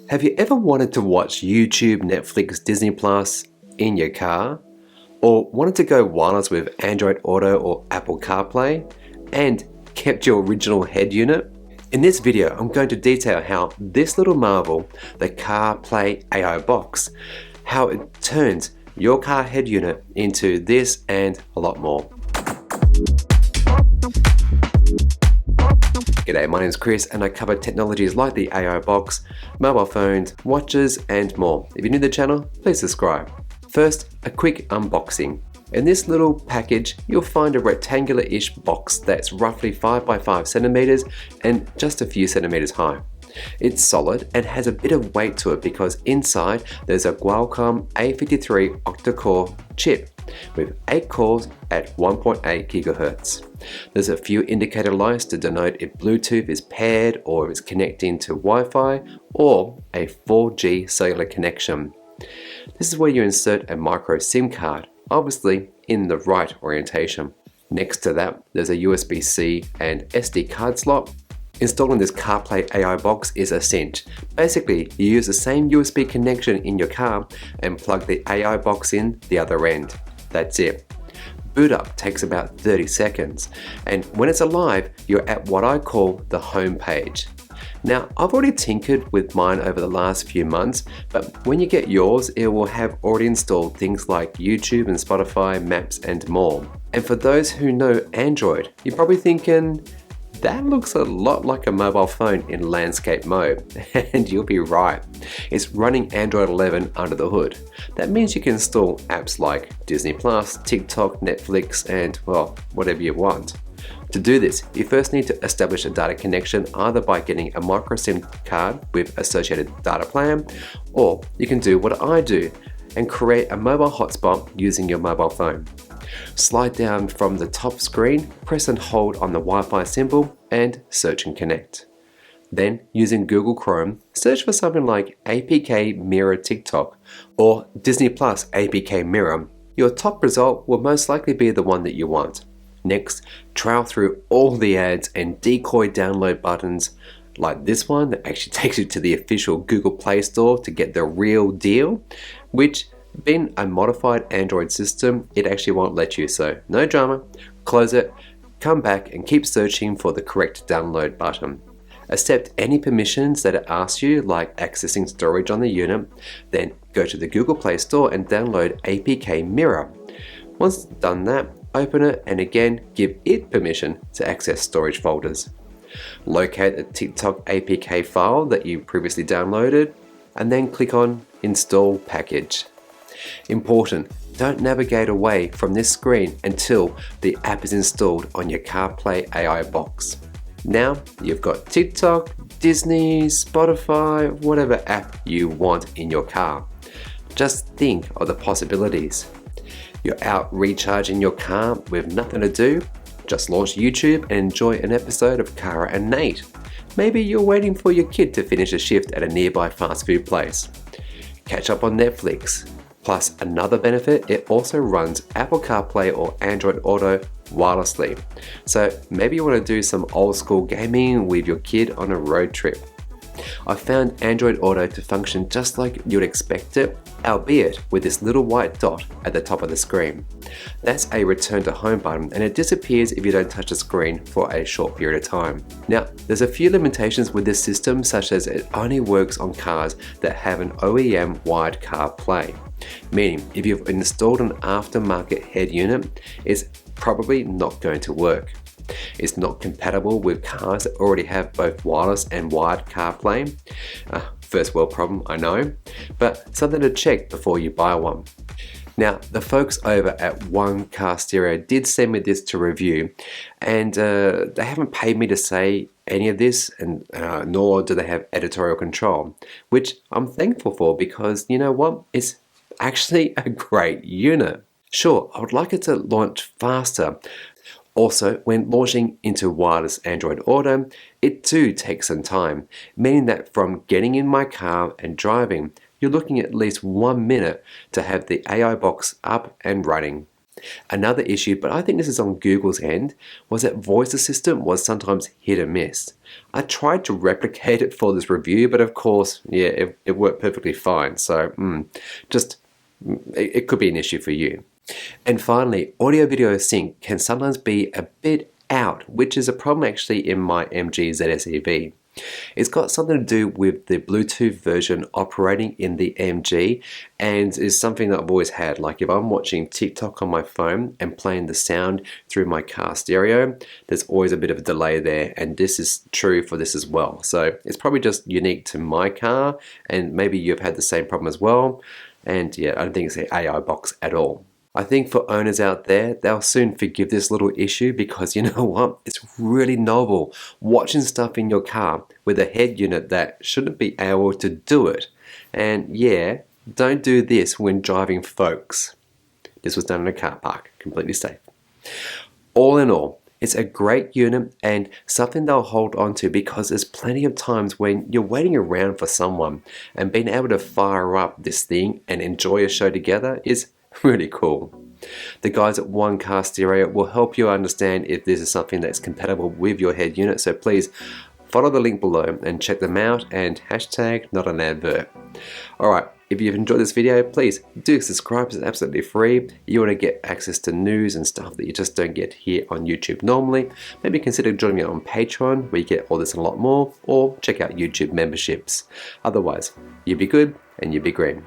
Have you ever wanted to watch YouTube, Netflix, Disney Plus in your car? Or wanted to go wireless with Android Auto or Apple CarPlay and kept your original head unit? In this video, I'm going to detail how this little marvel, the CarPlay AI box, how it turns your car head unit into this and a lot more. G'day, my name is Chris and I cover technologies like the AI box, mobile phones, watches and more. If you're new to the channel, please subscribe. First, a quick unboxing. In this little package, you'll find a rectangular-ish box that's roughly 5 by 5 centimeters and just a few centimeters high. It's solid and has a bit of weight to it because inside there's a Qualcomm A53 octa-core chip with 8 cores at 1.8 GHz. There's a few indicator lights to denote if Bluetooth is paired or if it's connecting to Wi-Fi or a 4G cellular connection. This is where you insert a micro SIM card, obviously in the right orientation. Next to that, there's a USB-C and SD card slot. Installing this CarPlay AI box is a cinch. Basically, you use the same USB connection in your car and plug the AI box in the other end. That's it. Boot up takes about 30 seconds, and when it's alive, you're at what I call the home page. Now, I've already tinkered with mine over the last few months, but when you get yours, it will have already installed things like YouTube and Spotify, Maps and more. And for those who know Android, you're probably thinking, that looks a lot like a mobile phone in landscape mode, and you'll be right. It's running Android 11 under the hood. That means you can install apps like Disney Plus, TikTok, Netflix, and well, whatever you want. To do this, you first need to establish a data connection either by getting a micro SIM card with associated data plan, or you can do what I do and create a mobile hotspot using your mobile phone. Slide down from the top screen, press and hold on the Wi-Fi symbol and search and connect. Then, using Google Chrome, search for something like APK Mirror TikTok or Disney Plus APK Mirror. Your top result will most likely be the one that you want. Next, trail through all the ads and decoy download buttons like this one that actually takes you to the official Google Play Store to get the real deal, which being a modified Android system, it actually won't let you, so no drama. Close it, come back and keep searching for the correct download button. Accept any permissions that it asks you, like accessing storage on the unit, then go to the Google Play Store and download APK Mirror. Once done that, open it and again give it permission to access storage folders. Locate the TikTok APK file that you previously downloaded and then click on Install Package. Important, don't navigate away from this screen until the app is installed on your CarPlay AI box. Now you've got TikTok, Disney, Spotify, whatever app you want in your car. Just think of the possibilities. You're out recharging your car with nothing to do, just launch YouTube and enjoy an episode of Cara and Nate. Maybe you're waiting for your kid to finish a shift at a nearby fast food place. Catch up on Netflix. Plus another benefit, it also runs Apple CarPlay or Android Auto wirelessly. So maybe you want to do some old school gaming with your kid on a road trip. I found Android Auto to function just like you'd expect it, albeit with this little white dot at the top of the screen. That's a return to home button and it disappears if you don't touch the screen for a short period of time. Now, there's a few limitations with this system, such as it only works on cars that have an OEM wired CarPlay. Meaning, if you've installed an aftermarket head unit, it's probably not going to work. It's not compatible with cars that already have both wireless and wired CarPlay. First world problem, I know, but something to check before you buy one. Now, the folks over at One Car Stereo did send me this to review, and they haven't paid me to say any of this, and nor do they have editorial control, which I'm thankful for because you know what? It's actually a great unit. Sure, I would like it to launch faster. Also, when launching into wireless Android Auto, it too takes some time, meaning that from getting in my car and driving, you're looking at least 1 minute to have the AI box up and running. Another issue, but I think this is on Google's end, was that voice assistant was sometimes hit or miss. I tried to replicate it for this review, but of course, yeah, it worked perfectly fine. So it could be an issue for you. And finally, audio video sync can sometimes be a bit out, which is a problem actually in my MG ZS EV. It's got something to do with the Bluetooth version operating in the MG, and is something that I've always had. Like if I'm watching TikTok on my phone and playing the sound through my car stereo, there's always a bit of a delay there, and this is true for this as well. So it's probably just unique to my car, and maybe you've had the same problem as well. And yeah, I don't think it's an AI box at all. I think for owners out there, they'll soon forgive this little issue because you know what? It's really novel watching stuff in your car with a head unit that shouldn't be able to do it. And yeah, don't do this when driving, folks. This was done in a car park, completely safe. All in all, it's a great unit and something they'll hold on to because there's plenty of times when you're waiting around for someone, and being able to fire up this thing and enjoy a show together is really cool. The guys at One Car Stereo will help you understand if this is something that's compatible with your head unit, so please follow the link below and check them out, and hashtag not an advert. Alright, if you've enjoyed this video, please do subscribe, it's absolutely free. You want to get access to news and stuff that you just don't get here on YouTube normally. Maybe consider joining me on Patreon where you get all this and a lot more, or check out YouTube memberships. Otherwise, you be good and you be green.